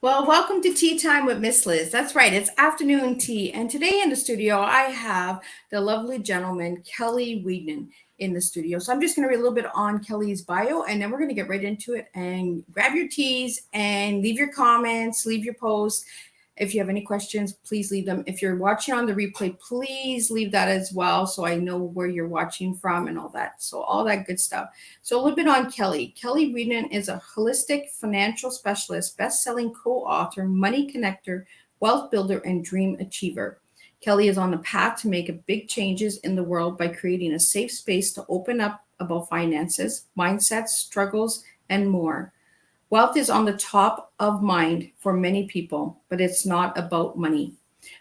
Well, welcome to Tea Time with Miss Liz. That's right, it's afternoon tea. And today in the studio, I have the lovely gentleman, Kelly Wheadon, in the studio. So I'm just going to read a little bit on Kelly's bio, and then we're going to get right into it. And grab your teas and leave your comments, leave your posts. If you have any questions, please leave them. If you're watching on the replay, please leave that as well, so I know where you're watching from and all that. So all that good stuff. So a little bit on Kelly. Kelly Wheadon is a holistic financial specialist, best-selling co-author, money connector, wealth builder, and dream achiever. Kelly is on the path to make big changes in the world by creating a safe space to open up about finances, mindsets, struggles, and more. Wealth is on the top of mind for many people, but it's not about money.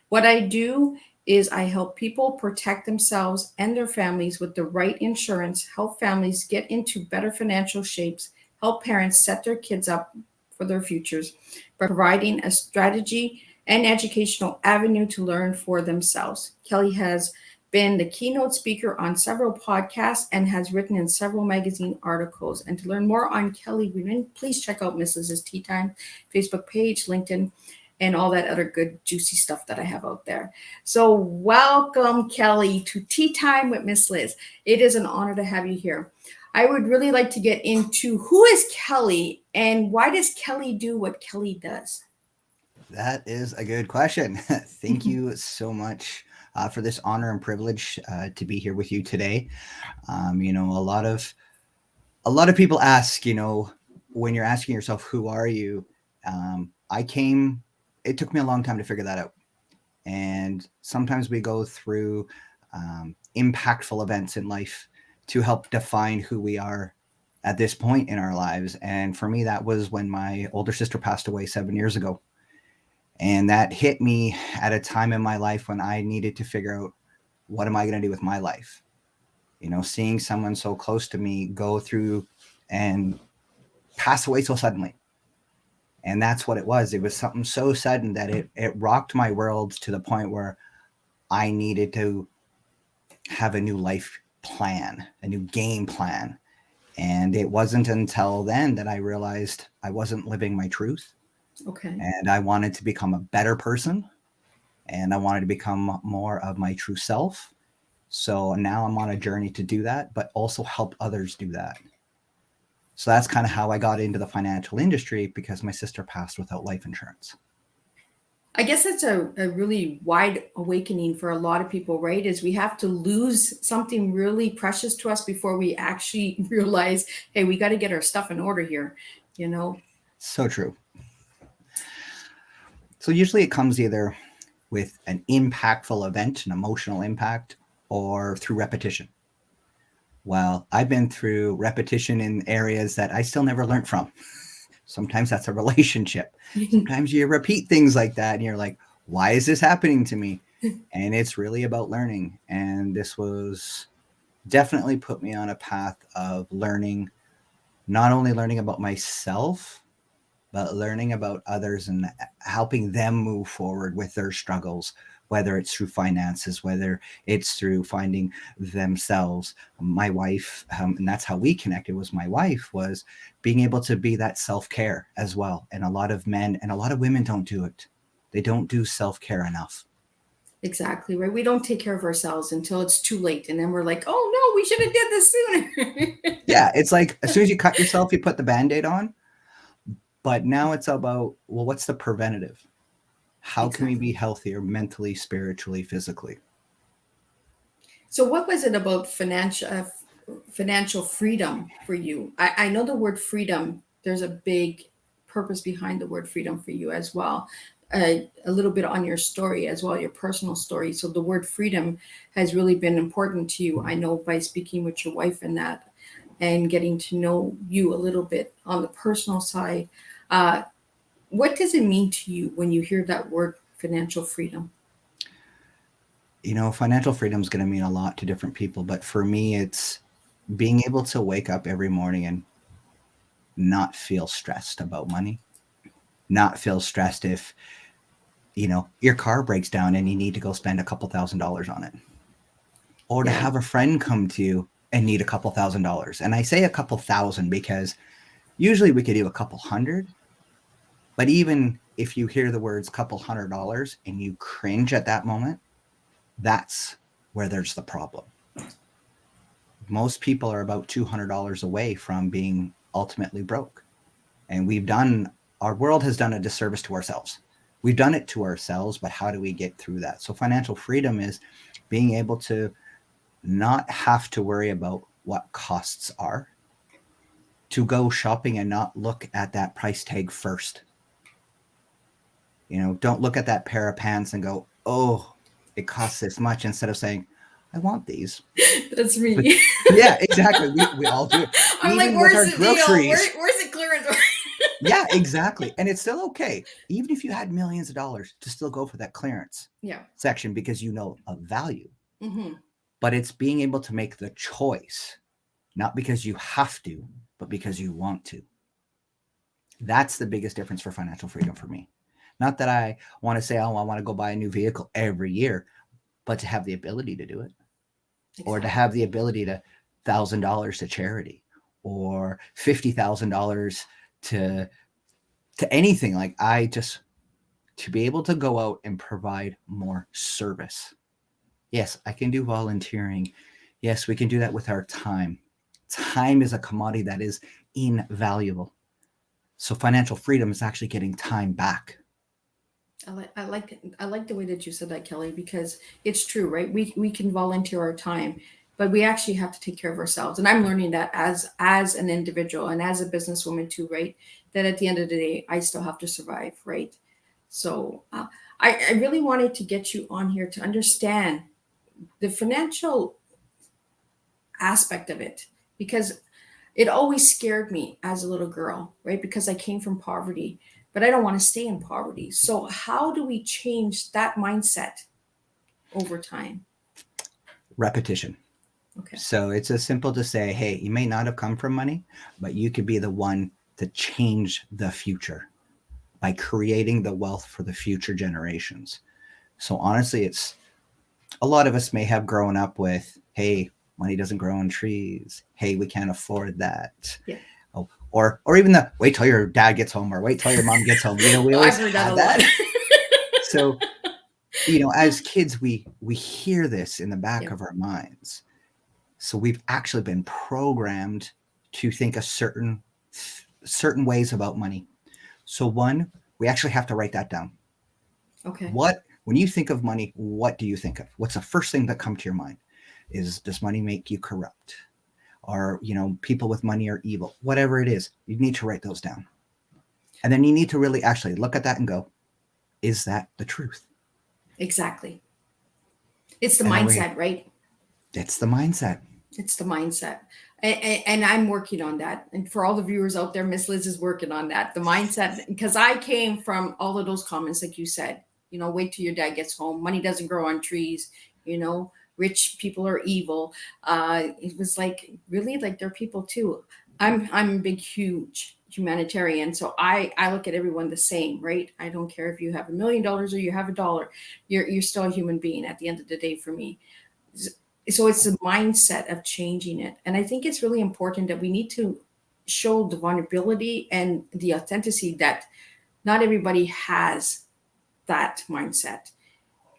What I do is I help people protect themselves and their families with the right insurance, help families get into better financial shapes, help parents set their kids up for their futures by providing a strategy and educational avenue to learn for themselves. Kelly has been the keynote speaker on several podcasts and has written in several magazine articles. And to learn more on Kelly Wheadon, please check out Miss Liz's Tea Time Facebook page, LinkedIn, and all that other good juicy stuff that I have out there. So welcome, Kelly, to Tea Time with Miss Liz. It is an honor to have you here. I would really like to get into who is Kelly and why does Kelly do what Kelly does? That is a good question. Thank you so much for this honor and privilege to be here with you today. A lot of people ask, when you're asking yourself, who are you? It took me a long time to figure that out. And sometimes we go through impactful events in life to help define who we are at this point in our lives. And for me, that was when my older sister passed away 7 years ago. And that hit me at a time in my life when I needed to figure out, what am I going to do with my life? Seeing someone so close to me go through and pass away so suddenly. And that's what it was. It was something so sudden that it rocked my world to the point where I needed to have a new life plan, a new game plan. And it wasn't until then that I realized I wasn't living my truth. Okay. And I wanted to become a better person, and I wanted to become more of my true self. So now I'm on a journey to do that, but also help others do that. So that's kind of how I got into the financial industry, because my sister passed without life insurance. I guess that's a really wide awakening for a lot of people, right? Is we have to lose something really precious to us before we actually realize, hey, we got to get our stuff in order here, you know? So true. So usually it comes either with an impactful event, an emotional impact, or through repetition. Well, I've been through repetition in areas that I still never learned from. Sometimes that's a relationship. Sometimes you repeat things like that and you're like, why is this happening to me? And it's really about learning. And this was definitely put me on a path of learning, not only learning about myself, but learning about others and helping them move forward with their struggles, whether it's through finances, whether it's through finding themselves. My wife, and that's how we connected, was my wife was being able to be that self-care as well. And a lot of men and a lot of women don't do it. They don't do self-care enough. Exactly, right. We don't take care of ourselves until it's too late. And then we're like, oh no, we should have did this sooner. Yeah, it's like as soon as you cut yourself, you put the Band-Aid on. But now it's about, well, what's the preventative? How can we be Exactly. healthier mentally, spiritually, physically? So what was it about financial freedom for you? I know the word freedom, there's a big purpose behind the word freedom for you as well. A little bit on your story as well, your personal story. So the word freedom has really been important to you. I know by speaking with your wife and that, and getting to know you a little bit on the personal side. Uh, what does it mean to you when you hear that word financial freedom? Financial freedom is going to mean a lot to different people, but for me, it's being able to wake up every morning and not feel stressed about money, not feel stressed if, your car breaks down and you need to go spend a couple $1,000s on it, or to Yeah. have a friend come to you and need a couple $1,000s. And I say a couple thousand because usually we could do a couple hundred, but even if you hear the words couple $100 and you cringe at that moment, that's where there's the problem. Most people are about $200 away from being ultimately broke. And our world has done a disservice to ourselves. We've done it to ourselves, but how do we get through that? So financial freedom is being able to not have to worry about what costs are, to go shopping and not look at that price tag first. Don't look at that pair of pants and go, oh, it costs this much, instead of saying, I want these. That's But me. yeah, exactly. We all do it. I'm like, Even with where's our the deal? groceries. Where's the clearance? Yeah, exactly. And it's still okay. Even if you had millions of dollars to still go for that clearance Yeah. section because of value. Mm-hmm. But it's being able to make the choice, not because you have to, but because you want to. That's the biggest difference for financial freedom for me. Not that I want to say, oh, I want to go buy a new vehicle every year, but to have the ability to do it, or to Exactly. have the ability to $1,000 to charity, or $50,000 to anything. Like to be able to go out and provide more service. Yes, I can do volunteering. Yes, we can do that with our time. Time is a commodity that is invaluable. So financial freedom is actually getting time back. I like the way that you said that, Kelly, because it's true, right? We can volunteer our time, but we actually have to take care of ourselves. And I'm learning that as an individual and as a businesswoman too, right? That at the end of the day, I still have to survive, right? So I really wanted to get you on here to understand the financial aspect of it, because it always scared me as a little girl, right? Because I came from poverty, but I don't want to stay in poverty. So, how do we change that mindset over time? Repetition. Okay. So it's as simple to say, hey, you may not have come from money, but you could be the one to change the future by creating the wealth for the future generations. So honestly, it's a lot of us may have grown up with, hey, money doesn't grow on trees. Hey, we can't afford that. Yeah. Oh, or even the wait till your dad gets home, or wait till your mom gets home. We I've always heard that a had lot. that. So, as kids, we hear this in the back Yeah. of our minds. So we've actually been programmed to think certain ways about money. So one, we actually have to write that down. Okay. When you think of money, what do you think of? What's the first thing that comes to your mind? Does money make you corrupt? Or, people with money are evil? Whatever it is, you need to write those down. And then you need to really actually look at that and go, is that the truth? Exactly. It's the And then mindset, right? it's the mindset. It's the mindset. And I'm working on that. And for all the viewers out there, Miss Liz is working on that. The mindset, because I came from all of those comments, like you said, wait till your dad gets home. Money doesn't grow on trees, rich people are evil. It was like, really, like they're people too. I'm a big, huge humanitarian. So I look at everyone the same, right? I don't care if you have $1 million or you have $1. You're still a human being at the end of the day for me. So it's the mindset of changing it. And I think it's really important that we need to show the vulnerability and the authenticity that not everybody has that mindset,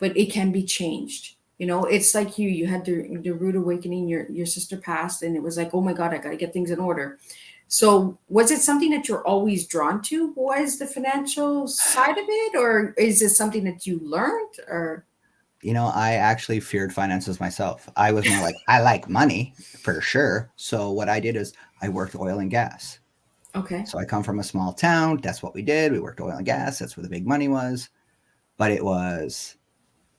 but it can be changed. It's like you had the rude awakening, your sister passed, and it was like, oh my God, I got to get things in order. So was it something that you're always drawn to? Was the financial side of it, or is it something that you learned, or? I actually feared finances myself. I was more like, I like money for sure. So what I did is I worked oil and gas. Okay. So I come from a small town. That's what we did. We worked oil and gas. That's where the big money was. But it was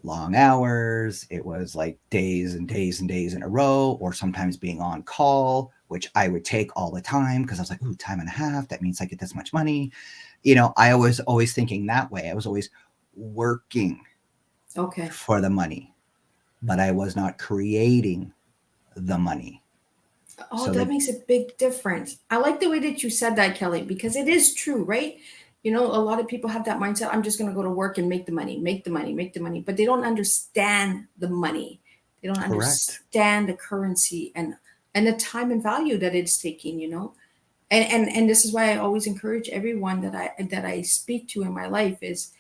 long hours. It was like days and days and days in a row, or sometimes being on call, which I would take all the time because I was like, ooh, time and a half. That means I get this much money. I was always thinking that way. I was always working Okay. for the money, but I was not creating the money. Oh, So that makes a big difference. I like the way that you said that, Kelly, because it is true, right? A lot of people have that mindset. I'm just going to go to work and make the money, make the money, make the money, but they don't understand the money. They don't correct. understand the currency and the time and value that it's taking. And this is why I always encourage everyone that I speak to in my life is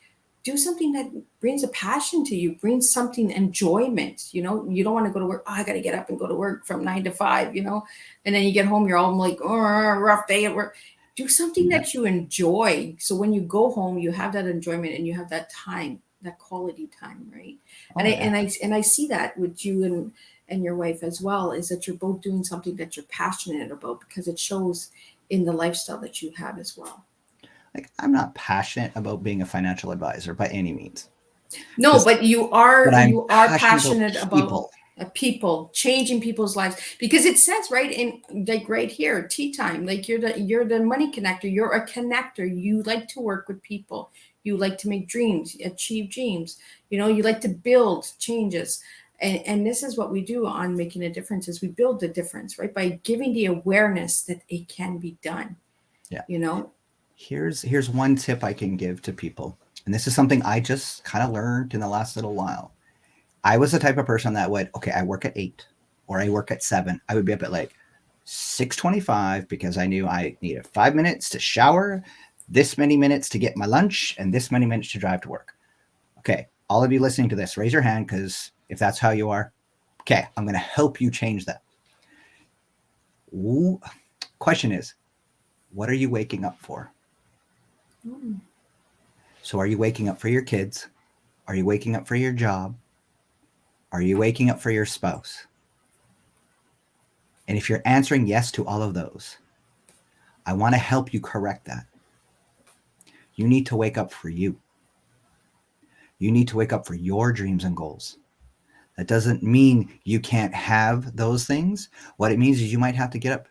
do something that brings a passion to you, brings something enjoyment. You don't want to go to work. Oh, I got to get up and go to work from 9 to 5. And then you get home, you're all like, oh, rough day at work. Do something that you enjoy. So when you go home, you have that enjoyment and you have that time, that quality time, right? Oh, And I see that with you and your wife as well, is that you're both doing something that you're passionate about because it shows in the lifestyle that you have as well. like I'm not passionate about being a financial advisor by any means. No, but you But are I'm you are passionate passionate about about people. people changing people's lives because it says right in like right here, tea time. Like you're the money connector. You're a connector. You like to work with people. You like to make dreams, achieve dreams. You like to build changes. And this is what we do on making a difference is we build the difference, right? By giving the awareness that it can be done. Yeah. You know? Here's one tip I can give to people. And this is something I just kind of learned in the last little while. I was the type of person that would, okay, I work at 8 or I work at 7. I would be up at like 6:25 because I knew I needed 5 minutes to shower, this many minutes to get my lunch, and this many minutes to drive to work. Okay, all of you listening to this, raise your hand because if that's how you are, okay, I'm going to help you change that. Ooh, question is, what are you waking up for? Mm. So are you waking up for your kids? Are you waking up for your job? Are you waking up for your spouse? And if you're answering yes to all of those, I want to help you correct that. You need to wake up for you. You need to wake up for your dreams and goals. That doesn't mean you can't have those things. What it means is you might have to get up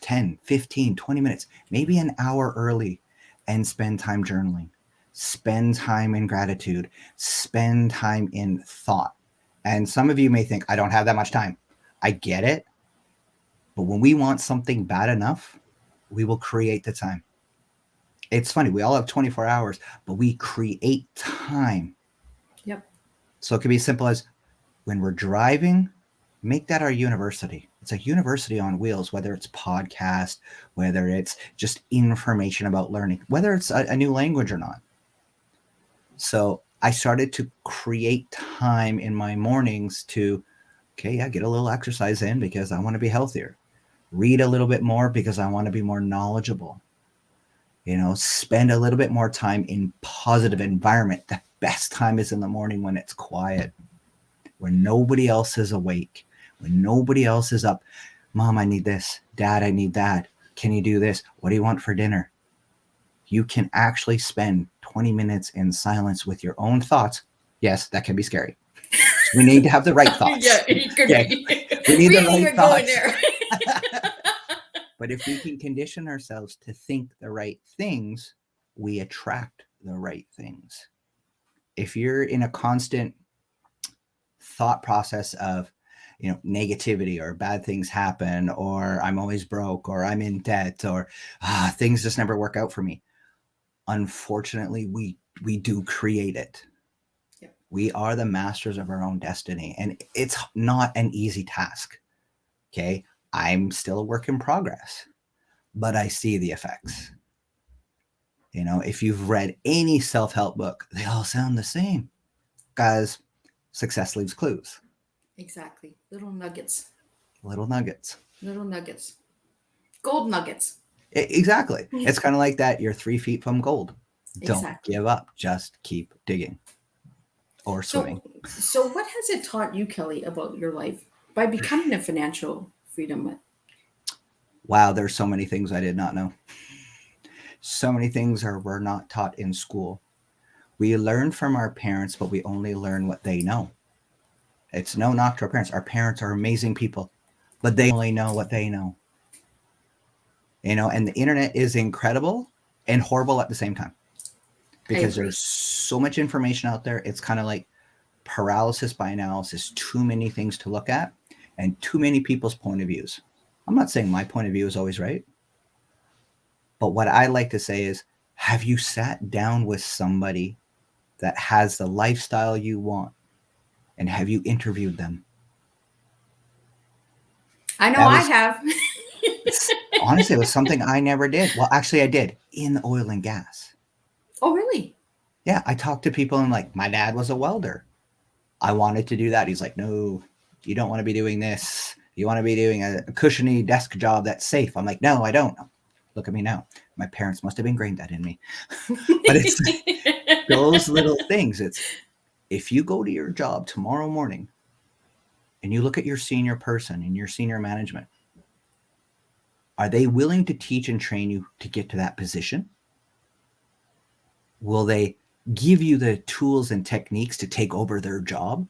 10, 15, 20 minutes, maybe an hour early and spend time journaling, spend time in gratitude, spend time in thought. And some of you may think, I don't have that much time. I get it. But when we want something bad enough, we will create the time. It's funny. We all have 24 hours, but we create time. Yep. So it can be as simple as when we're driving, make that our university. It's a university on wheels, whether it's podcast, whether it's just information about learning, whether it's a new language or not. So I started to create time in my mornings to, okay, yeah, get a little exercise in because I want to be healthier. Read a little bit more because I want to be more knowledgeable. Spend a little bit more time in positive environment that best time is in the morning when it's quiet, when nobody else is awake, when nobody else is up. Mom, I need this. Dad, I need that. Can you do this? What do you want for dinner? You can actually spend 20 minutes in silence with your own thoughts. Yes, that can be scary. So we need to have the right thoughts. Yeah, it could Okay. be. We need We the ain't right even going thoughts. there. But if we can condition ourselves to think the right things, we attract the right things. If you're in a constant thought process of, negativity, or bad things happen, or I'm always broke, or I'm in debt, or things just never work out for me, unfortunately, we do create it. Yep. We are the masters of our own destiny, and it's not an easy task. Okay, I'm still a work in progress, but I see the effects. If you've read any self-help book, they all sound the same. Guys, success leaves clues. Exactly. Little nuggets. Little nuggets. Little nuggets. Gold nuggets. Exactly. It's kind of like that. You're 3 feet from gold. Don't Exactly. give up. Just keep digging or swimming. So what has it taught you, Kelly, about your life by becoming a financial freedom? Wow, there's so many things I did not know. So many things were not taught in school. We learn from our parents, but we only learn what they know. It's no knock to our parents. Our parents are amazing people, but they only know what they know. And the internet is incredible and horrible at the same time, because there's so much information out there. It's kind of like paralysis by analysis, too many things to look at and too many people's point of views. I'm not saying my point of view is always right, but what I like to say is, have you sat down with somebody that has the lifestyle you want, and have you interviewed them? I know I have. Honestly, it was something I never did. Well, actually, I did in oil and gas. Oh, really? Yeah, I talked to people, and like, my dad was a welder. I wanted to do that. He's like, no, you don't want to be doing this. You want to be doing a cushiony desk job that's safe. I'm like, no, I don't. Look at me now. My parents must have ingrained that in me. But it's those little things. It's, if you go to your job tomorrow morning and you look at your senior person and your senior management, are they willing to teach and train you to get to that position? Will they give you the tools and techniques to take over their job?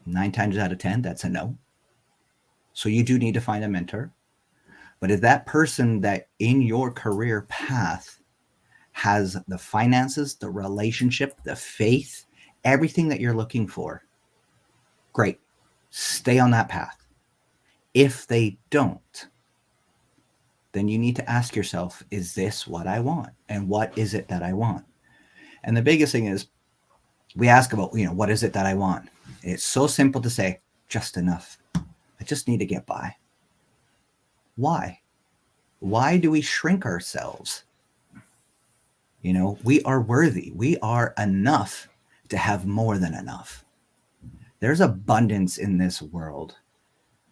9 times out of 10, that's a no. So you do need to find a mentor. But if that person that in your career path has the finances, the relationship, the faith, everything that you're looking for, great. Stay on that path. If they don't, then you need to ask yourself, is this what I want? And what is it that I want? And the biggest thing is, we ask about, what is it that I want? It's so simple to say, just enough. I just need to get by. Why? Why do we shrink ourselves? We are worthy. We are enough to have more than enough. There's abundance in this world.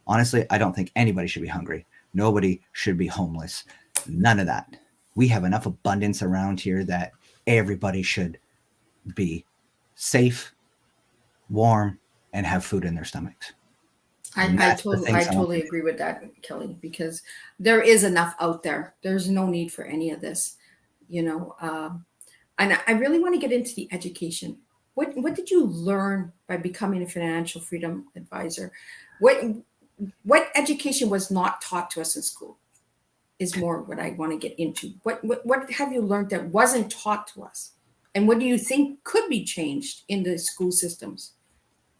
Honestly, I don't think anybody should be hungry. Nobody should be homeless. None of that. We have enough abundance around here that everybody should be safe, warm, and have food in their stomachs. I totally agree with that, Kelly, because there is enough out there. There's no need for any of this, and I really want to get into the education. What did you learn by becoming a financial freedom advisor? What education was not taught to us in school is more what I want to get into. What have you learned that wasn't taught to us? And what do you think could be changed in the school systems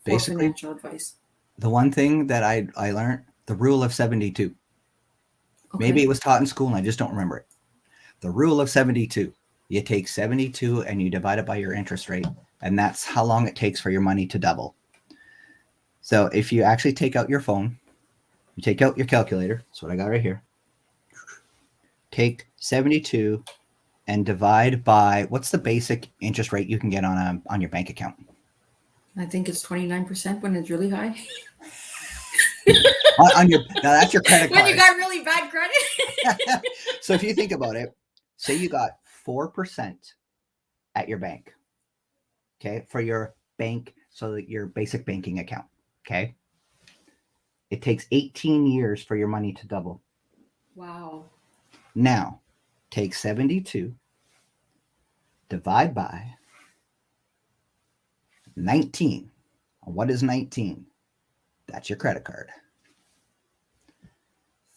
for Basically, financial advice? The one thing that I learned, the rule of 72. Okay. Maybe it was taught in school and I just don't remember it. The rule of 72. You take 72 and you divide it by your interest rate, and that's how long it takes for your money to double. So if you actually take out your phone, you take out your calculator, that's what I got right here. Take 72 and divide by, what's the basic interest rate you can get on your bank account? I think it's 29% when it's really high. Now that's your credit card. When you got really bad credit. So if you think about it, say you got 4% at your bank. okay, for your bank, so that your basic banking account, okay? It takes 18 years for your money to double. Wow. Now, take 72, divide by 19. What is 19? That's your credit card.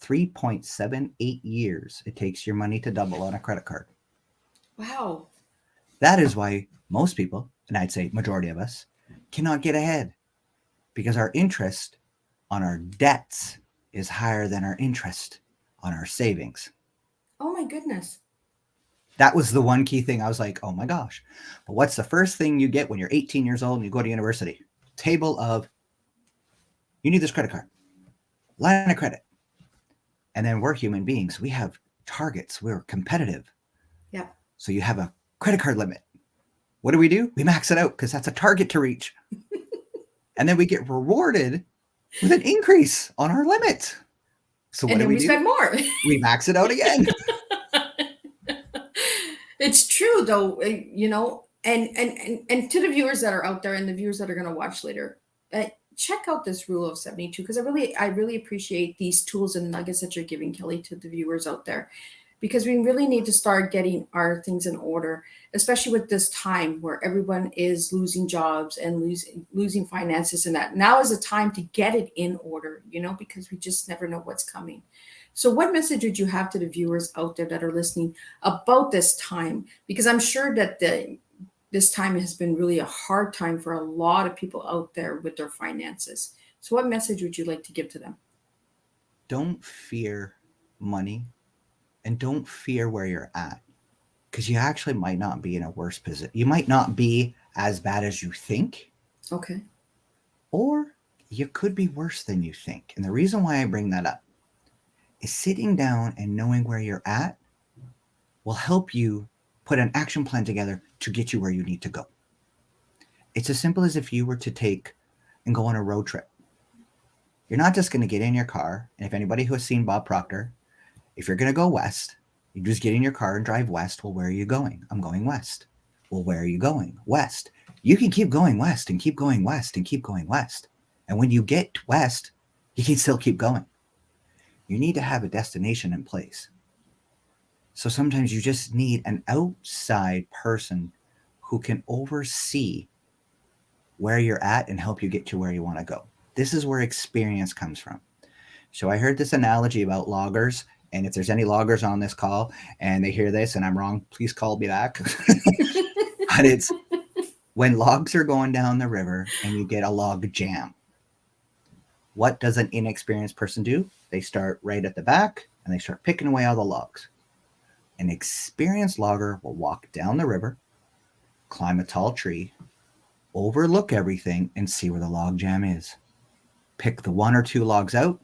3.78 years it takes your money to double on a credit card. Wow. That is why most people, and I'd say majority of us, cannot get ahead, because our interest on our debts is higher than our interest on our savings. Oh my goodness. That was the one key thing. I was like, oh my gosh. But what's the first thing you get when you're 18 years old and you go to university? Table of, you need this credit card, line of credit. And then we're human beings. We have targets. We're competitive. Yeah. So you have a credit card limit. What do? We max it out because that's a target to reach. And then we get rewarded with an increase on our limit. So what and do? then we spend more. We max it out again. It's true though, and to the viewers that are out there and the viewers that are going to watch later, check out this rule of 72, because I really appreciate these tools and nuggets that you're giving, Kelly, to the viewers out there, because we really need to start getting our things in order, especially with this time where everyone is losing jobs and losing finances, and that now is a time to get it in order, because we just never know what's coming. So what message would you have to the viewers out there that are listening about this time? Because I'm sure that this time has been really a hard time for a lot of people out there with their finances. So what message would you like to give to them? Don't fear money, and don't fear where you're at, because you actually might not be in a worse position. You might not be as bad as you think. Okay. Or you could be worse than you think. And the reason why I bring that up is sitting down and knowing where you're at will help you put an action plan together to get you where you need to go. It's as simple as if you were to take and go on a road trip. You're not just going to get in your car. And if anybody who has seen Bob Proctor, if you're going to go west, you just get in your car and drive west. Well, where are you going? I'm going west. Well, where are you going? West. You can keep going west and keep going west and keep going west. And when you get west, you can still keep going. You need to have a destination in place. So sometimes you just need an outside person who can oversee where you're at and help you get to where you want to go. This is where experience comes from. So I heard this analogy about loggers, and if there's any loggers on this call and they hear this and I'm wrong, please call me back. But it's when logs are going down the river and you get a log jam. What does an inexperienced person do? They start right at the back and they start picking away all the logs. An experienced logger will walk down the river, climb a tall tree, overlook everything, and see where the log jam is. Pick the one or two logs out.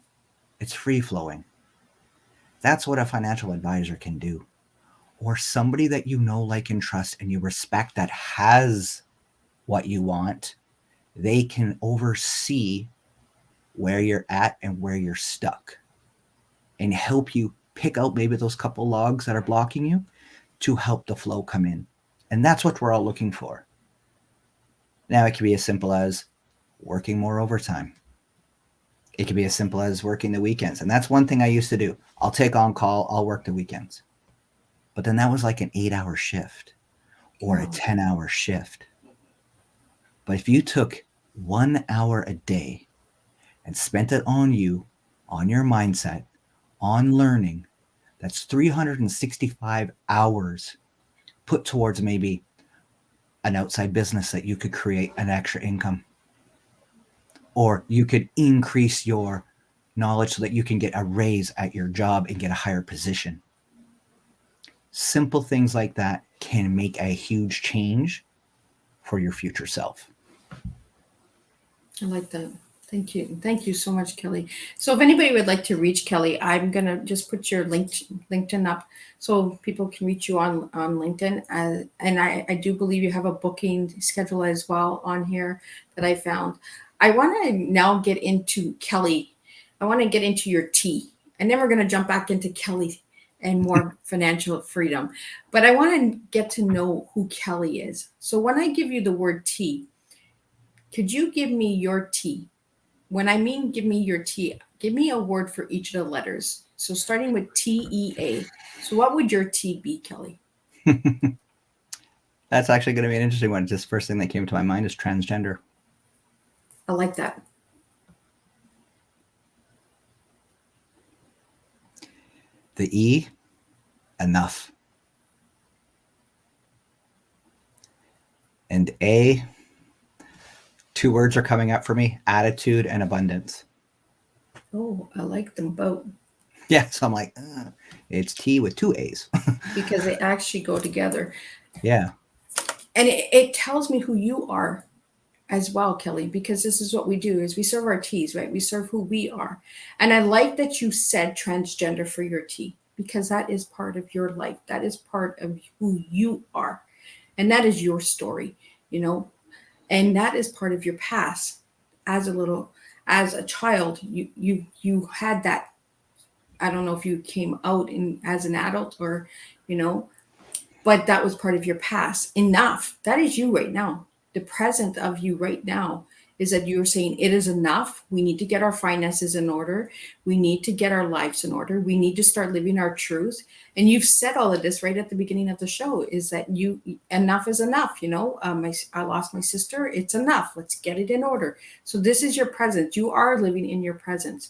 It's free flowing. That's what a financial advisor can do. Or somebody that you know, like, and trust, and you respect, that has what you want. They can oversee where you're at and where you're stuck and help you pick out maybe those couple logs that are blocking you to help the flow come in. And that's what we're all looking for. Now, it can be as simple as working more overtime. It can be as simple as working the weekends. And that's one thing I used to do. I'll take on call, I'll work the weekends. But then that was like an 8-hour shift or a 10-hour shift. But if you took 1 hour a day and spent it on you, on your mindset, on learning, that's 365 hours put towards maybe an outside business that you could create an extra income. Or you could increase your knowledge so that you can get a raise at your job and get a higher position. Simple things like that can make a huge change for your future self. I like that. Thank you. Thank you so much, Kelly. So if anybody would like to reach Kelly, I'm going to just put your LinkedIn up so people can reach you on LinkedIn. And I do believe you have a booking schedule as well on here that I found. I want to now get into Kelly. I want to get into your tea. And then we're going to jump back into Kelly and more financial freedom. But I want to get to know who Kelly is. So when I give you the word tea, could you give me your tea? When I mean give me your tea, give me a word for each of the letters. So starting with TEA. So what would your T be, Kelly? That's actually going to be an interesting one. Just first thing that came to my mind is transgender. I like that. The E, enough. And A, two words are coming up for me, attitude and abundance. Oh, I like them both. Yeah, so I'm like, it's T with two A's. Because they actually go together. Yeah. And it tells me who you are as well, Kelly, because this is what we do is we serve our teas, right? We serve who we are. And I like that you said transgender for your tea, because that is part of your life. That is part of who you are. And that is your story, you know, and that is part of your past. As a child, you had that. I don't know if you came out in as an adult or, you know, but that was part of your past. Enough. That is you right now. The present of you right now is that you're saying it is enough. We need to get our finances in order. We need to get our lives in order. We need to start living our truth. And you've said all of this right at the beginning of the show is that enough is enough. You know, I lost my sister. It's enough. Let's get it in order. So this is your present. You are living in your present,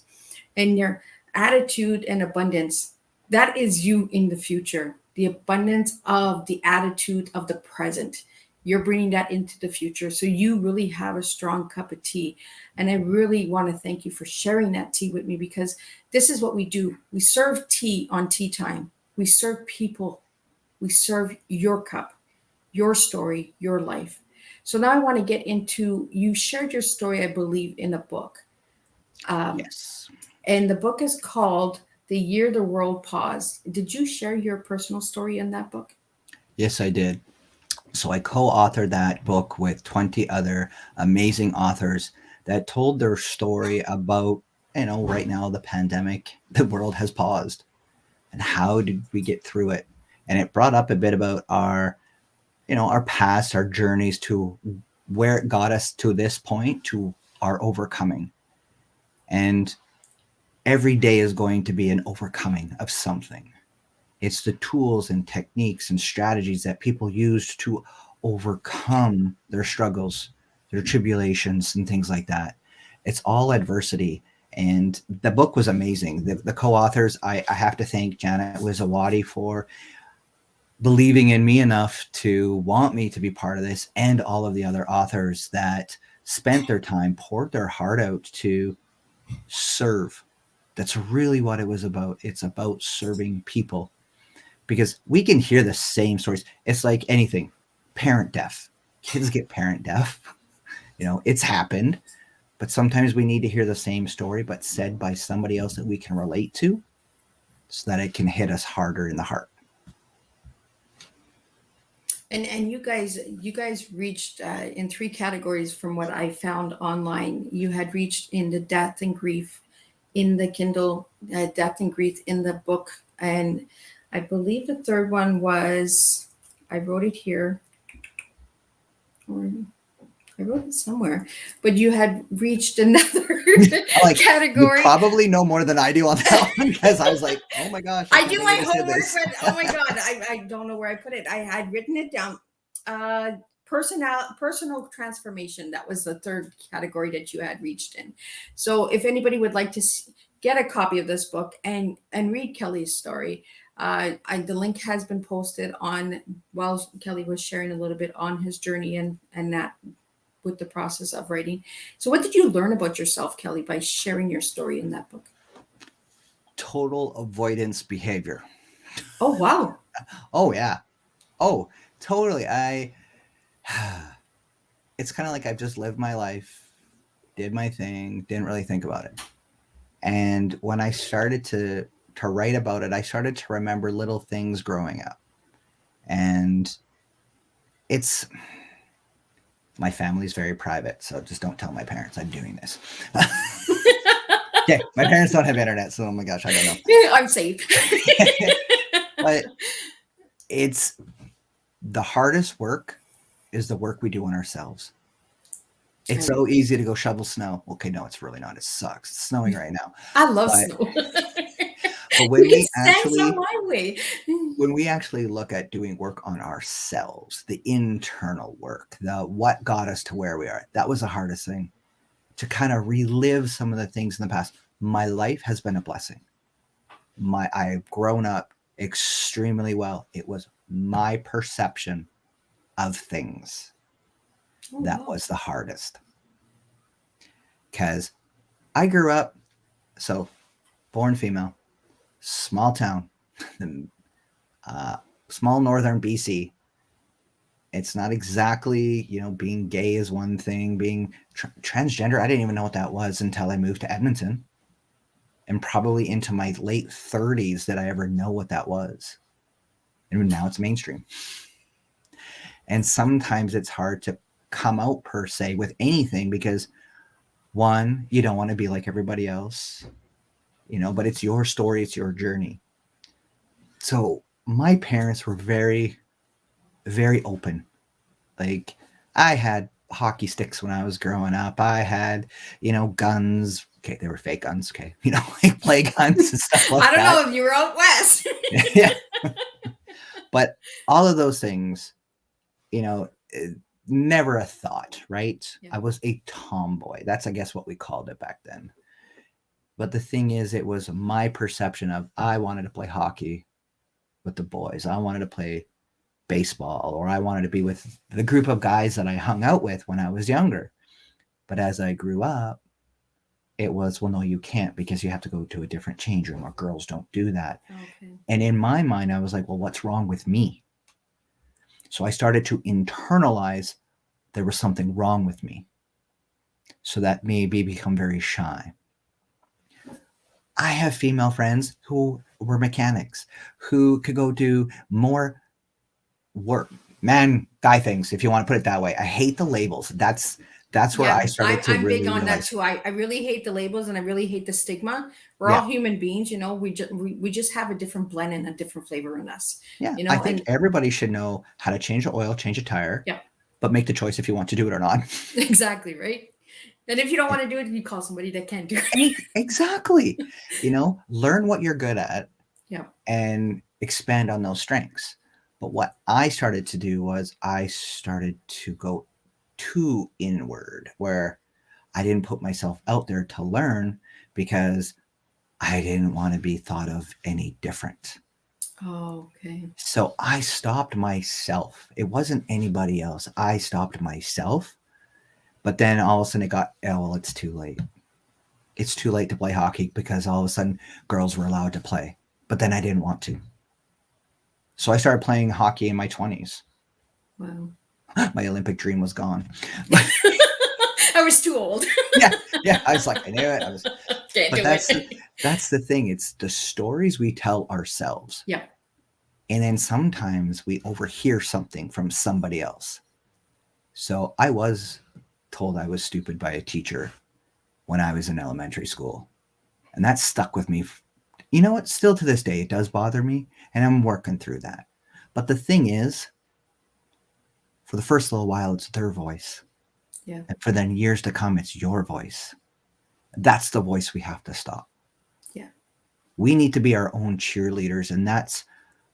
and your attitude and abundance. That is you in the future. The abundance of the attitude of the present. You're bringing that into the future. So you really have a strong cup of tea. And I really want to thank you for sharing that tea with me, because this is what we do. We serve tea on Tea Time. We serve people. We serve your cup, your story, your life. So now I want to get into, you shared your story, I believe, in a book. Yes. And the book is called The Year the World Paused. Did you share your personal story in that book? Yes, I did. So I co-authored that book with 20 other amazing authors that told their story about, right now, the pandemic, the world has paused. And how did we get through it? And it brought up a bit about our past, our journeys to where it got us to this point, to our overcoming. And every day is going to be an overcoming of something. It's the tools and techniques and strategies that people used to overcome their struggles, their tribulations, and things like that. It's all adversity. And the book was amazing. The co-authors, I have to thank Janet Wizawadi for believing in me enough to want me to be part of this, and all of the other authors that spent their time, poured their heart out to serve. That's really what it was about. It's about serving people. Because we can hear the same stories. It's like anything, parent death. Kids get parent death. It's happened. But sometimes we need to hear the same story, but said by somebody else that we can relate to, so that it can hit us harder in the heart. And you guys reached in three categories from what I found online. You had reached in the death and grief in the Kindle, death and grief in the book, and I believe the third one was, I wrote it here, or I wrote it somewhere, but you had reached another category. You probably know more than I do on that one, because I was like, oh my gosh. I do my homework, but oh my God, I don't know where I put it. I had written it down. Personal transformation. That was the third category that you had reached in. So if anybody would like to get a copy of this book and read Kelly's story, the link has been posted on, while Kelly was sharing a little bit on his journey and that with the process of writing. So what did you learn about yourself, Kelly, by sharing your story in that book? Total avoidance behavior. Oh, wow. Oh, yeah. Oh, totally. It's kind of like I've just lived my life, did my thing, didn't really think about it. And when I started to write about it, I started to remember little things growing up. And my family's very private, so just don't tell my parents I'm doing this. Okay, my parents don't have internet, so oh my gosh, I don't know. I'm safe. But it's the hardest work is the work we do on ourselves. It's so easy to go shovel snow. Okay, no, it's really not. It sucks. It's snowing right now. I love But, snow. but when We can we send some my way. look at doing work on ourselves, the internal work, the what got us to where we are, that was the hardest thing, to kind of relive some of the things in the past. My life has been a blessing. I've grown up extremely well. It was my perception of things that was the hardest. Because I grew up, so born female, small town, small northern BC. It's not exactly, being gay is one thing, being transgender. I didn't even know what that was until I moved to Edmonton, and probably into my late 30s did I ever know what that was. And now it's mainstream. And sometimes it's hard to come out per se with anything because, one, you don't want to be like everybody else, but it's your story, it's your journey. So my parents were very, very open. Like, I had hockey sticks when I was growing up. I had, guns. Okay, they were fake guns. Okay, like play guns and stuff like that. I don't know if you were out west. Yeah. But all of those things, never a thought, right? Yeah. I was a tomboy. That's, I guess, what we called it back then. But the thing is, it was my perception of, I wanted to play hockey with the boys. I wanted to play baseball, or I wanted to be with the group of guys that I hung out with when I was younger. But as I grew up, it was, well, no, you can't, because you have to go to a different change room, or girls don't do that. Okay. And in my mind, I was like, well, what's wrong with me? So I started to internalize there was something wrong with me. So that made me become very shy. I have female friends who were mechanics, who could go do more work, guy things, if you want to put it that way. I hate the labels. That's where I started to really big on realize. That too. I really hate the labels, and I really hate the stigma. We're all human beings, we just have a different blend and a different flavor in us. Yeah. I think everybody should know how to change the oil, change a tire. Yeah. But make the choice if you want to do it or not. Exactly, right? And if you don't want to do it, you call somebody that can do it. Exactly. Learn what you're good at. Yeah. And expand on those strengths. But what I started to do was I started to go too inward, where I didn't put myself out there to learn because I didn't want to be thought of any different. Oh, okay. So I stopped myself. It wasn't anybody else. I stopped myself. But then all of a sudden it got, it's too late. It's too late to play hockey, because all of a sudden girls were allowed to play. But then I didn't want to. So I started playing hockey in my 20s. Wow. My Olympic dream was gone. I was too old. Yeah. I was like, I knew it. That's the thing. It's the stories we tell ourselves. Yeah. And then sometimes we overhear something from somebody else. So I was told I was stupid by a teacher when I was in elementary school. And that stuck with me. You know what? Still to this day, it does bother me, and I'm working through that. But the thing is, for the first little while, it's their voice. Yeah. And for then years to come, it's your voice. That's the voice we have to stop. Yeah. We need to be our own cheerleaders. And that's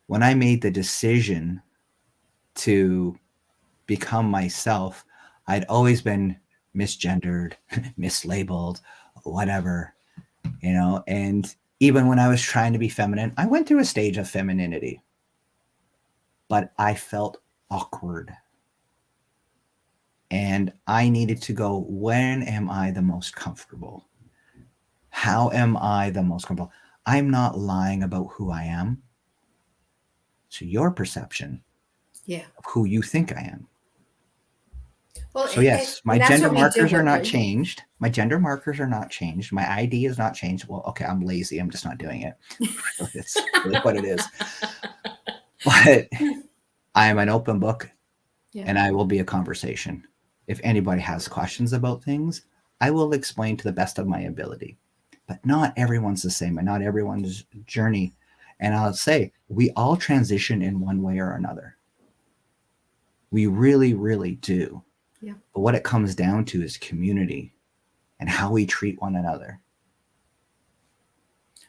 when I made the decision to become myself. I'd always been misgendered, mislabeled, whatever, and even when I was trying to be feminine, I went through a stage of femininity, but I felt awkward. And I needed to go, when am I the most comfortable? How am I the most comfortable? I'm not lying about who I am. So your perception of who you think I am. Well, so yes, my gender markers are not changed. My gender markers are not changed. My ID is not changed. Well, okay, I'm lazy. I'm just not doing it. It's really what it is. But I am an open book, and I will be a conversation. If anybody has questions about things, I will explain to the best of my ability. But not everyone's the same, and not everyone's journey And I'll say, we all transition in one way or another. We really, really do. Yeah. But what it comes down to is community and how we treat one another.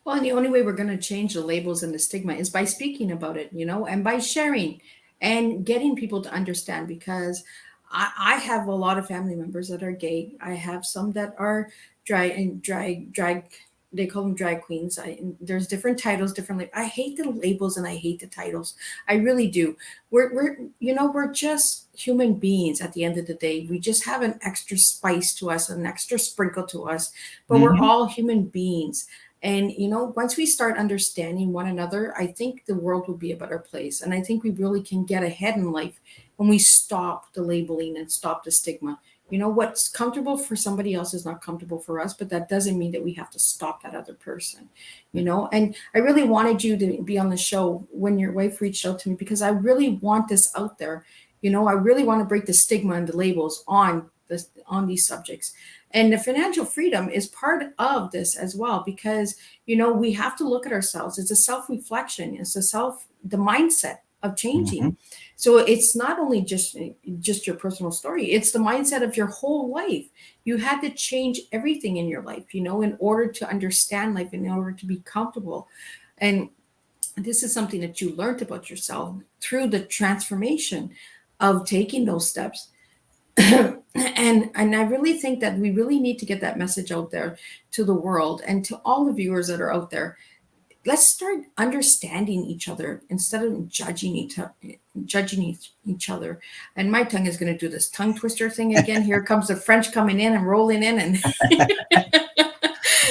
Well, and the only way we're going to change the labels and the stigma is by speaking about it, and by sharing and getting people to understand. Because I have a lot of family members that are gay. I have some that are drag. They call them drag queens. And there's different titles, different. I hate the labels and I hate the titles. I really do. We're just human beings at the end of the day. We just have an extra spice to us, an extra sprinkle to us, but we're Mhm. all human beings. And, once we start understanding one another, I think the world will be a better place. And I think we really can get ahead in life when we stop the labeling and stop the stigma. What's comfortable for somebody else is not comfortable for us, but that doesn't mean that we have to stop that other person. And I really wanted you to be on the show when your wife reached out to me, because I really want this out there. I really want to break the stigma and the labels on these subjects. And the financial freedom is part of this as well, because we have to look at ourselves. It's a self-reflection. It's the mindset of changing. Mhm. So it's not only just your personal story, it's the mindset of your whole life. You had to change everything in your life, in order to understand life, in order to be comfortable. And this is something that you learned about yourself through the transformation of taking those steps. And I really think that we really need to get that message out there to the world and to all the viewers that are out there. Let's start understanding each other instead of judging each other. And my tongue is going to do this tongue twister thing again. Here comes the French coming in and rolling in, and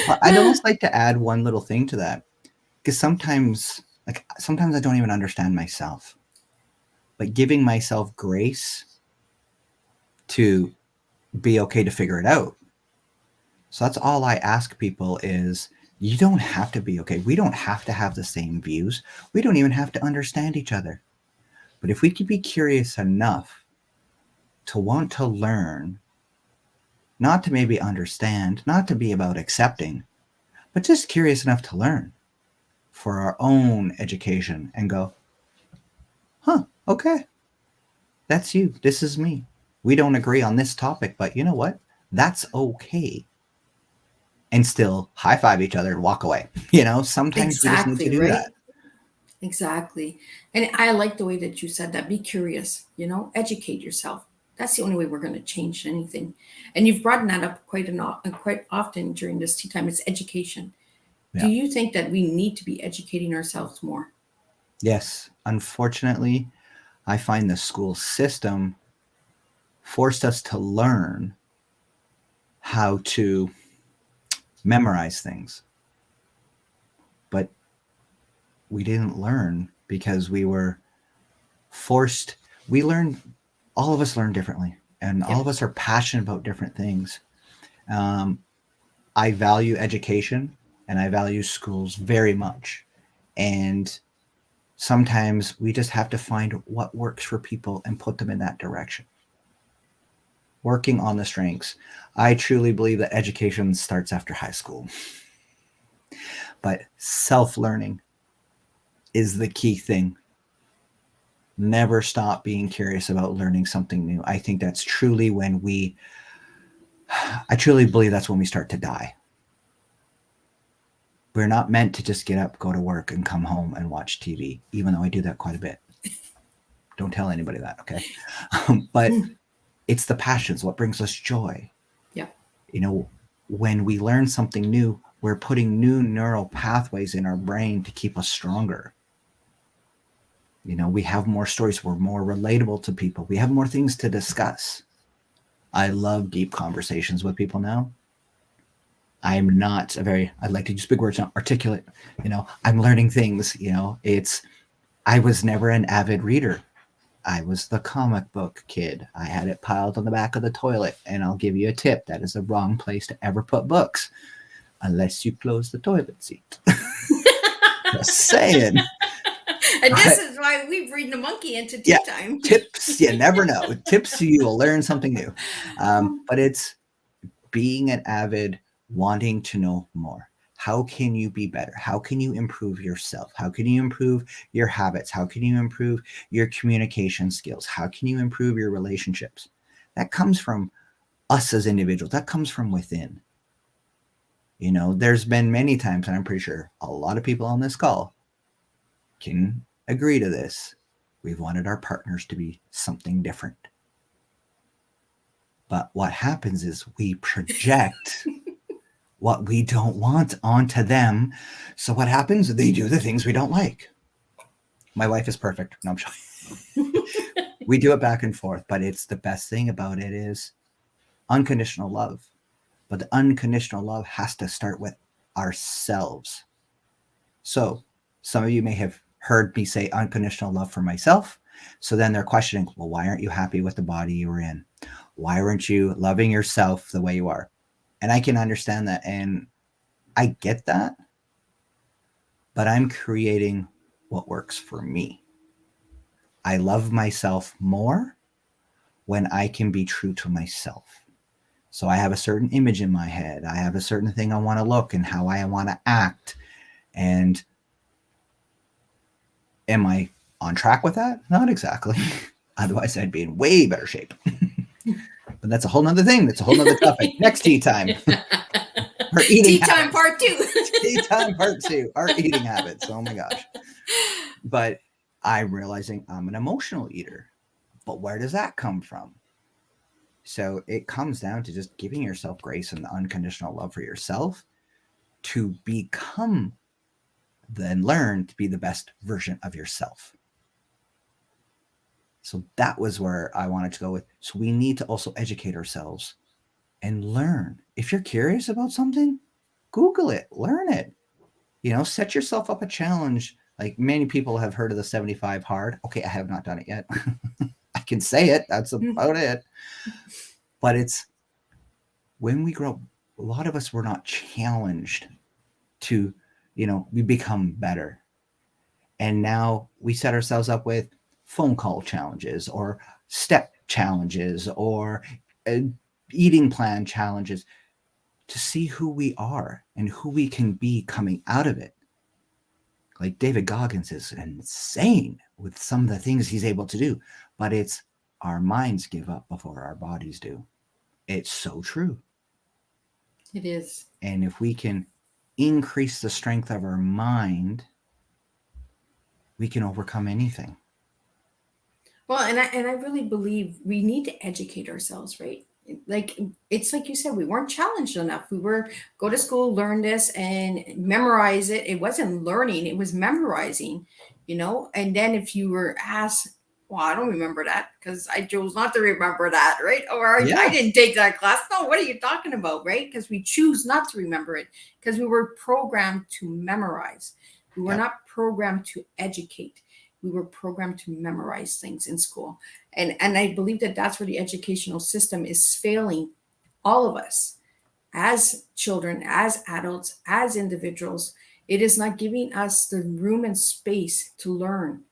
Well, I'd almost like to add one little thing to that, because sometimes I don't even understand myself, but giving myself grace to be okay to figure it out. So that's all I ask people is, you don't have to be okay. We don't have to have the same views. We don't even have to understand each other. But if we could be curious enough to want to learn, not to maybe understand, not to be about accepting, but just curious enough to learn for our own education and go, okay, that's you. This is me. We don't agree on this topic, but you know what? That's okay. And still high five each other and walk away. Sometimes we just need to exactly do that. right. Exactly. And I like the way that you said that. Be curious, educate yourself. That's the only way we're going to change anything. And you've brought that up quite often during this tea time. It's education. Do Yeah. you think that we need to be educating ourselves more? Yes. Unfortunately, I find the school system forced us to learn how to memorize things. But we didn't learn because we were forced. All of us learn differently, and all Yep. of us are passionate about different things. Um, I value education and I value schools very much. And sometimes we just have to find what works for people and put them in that direction. Working on the strengths. I truly believe that education starts after high school, but self learning is the key thing. Never stop being curious about learning something new. I think that's truly I truly believe that's when we start to die. We're not meant to just get up, go to work, and come home and watch TV, even though I do that quite a bit. Don't tell anybody that, okay? But it's the passions, what brings us joy. Yeah. When we learn something new, we're putting new neural pathways in our brain to keep us stronger. We have more stories. We're more relatable to people. We have more things to discuss. I love deep conversations with people now. I'm not I'd like to use big words, not articulate. I'm learning things. I was never an avid reader. I was the comic book kid. I had it piled on the back of the toilet. And I'll give you a tip. That is the wrong place to ever put books, unless you close the toilet seat. Just saying. And this is why we bring the monkey into tea time. Tips, you never know. Tips, you will learn something new. But it's being an avid, wanting to know more. How can you be better? How can you improve yourself? How can you improve your habits? How can you improve your communication skills? How can you improve your relationships? That comes from us as individuals. That comes from within. You know, there's been many times, and I'm pretty sure a lot of people on this call can agree to this. We've wanted our partners to be something different. But what happens is we project what we don't want onto them. So what happens? They do the things we don't like. My wife is perfect. No, I'm sorry. We do it back and forth, but it's the best thing about it is unconditional love. But the unconditional love has to start with ourselves. So some of you may have heard me say unconditional love for myself. So then they're questioning, well, why aren't you happy with the body you were in? Why aren't you loving yourself the way you are? And I can understand that. And I get that. But I'm creating what works for me. I love myself more when I can be true to myself. So I have a certain image in my head. I have a certain thing I want to look and how I want to act. And am I on track with that? Not exactly. Otherwise, I'd be in way better shape. But that's a whole nother thing. That's a whole nother topic. Next tea time. Our eating Tea time habits. part 2. Tea time part 2. Our eating habits. Oh my gosh. But I'm realizing I'm an emotional eater. But where does that come from? So it comes down to just giving yourself grace and the unconditional love for yourself to become, then learn to be the best version of yourself. So that was where I wanted to go with. So we need to also educate ourselves and learn. If you're curious about something, Google it, learn it. You know, set yourself up a challenge. Like many people have heard of the 75 hard. Okay, I have not done it yet. I can say it. That's about it. But it's when we grow up, a lot of us were not challenged to, you know, we become better. And now we set ourselves up with phone call challenges or step challenges or eating plan challenges to see who we are and who we can be coming out of it. Like David Goggins is insane with some of the things he's able to do, but it's our minds give up before our bodies do. It's so true. It is. And if we can increase the strength of our mind, we can overcome anything. Well, and I really believe we need to educate ourselves, right? Like it's like you said, we weren't challenged enough. We were go to school, learn this, and memorize it. It wasn't learning; it was memorizing, you know. And then if you were asked, "Well, I don't remember that because I chose not to remember that," right? Or I didn't take that class. No, what are you talking about, right? Because we choose not to remember it because we were programmed to memorize. We were not programmed to educate. We were programmed to memorize things in school. And I believe that that's where the educational system is failing all of us as children, as adults, as individuals. It is not giving us the room and space to learn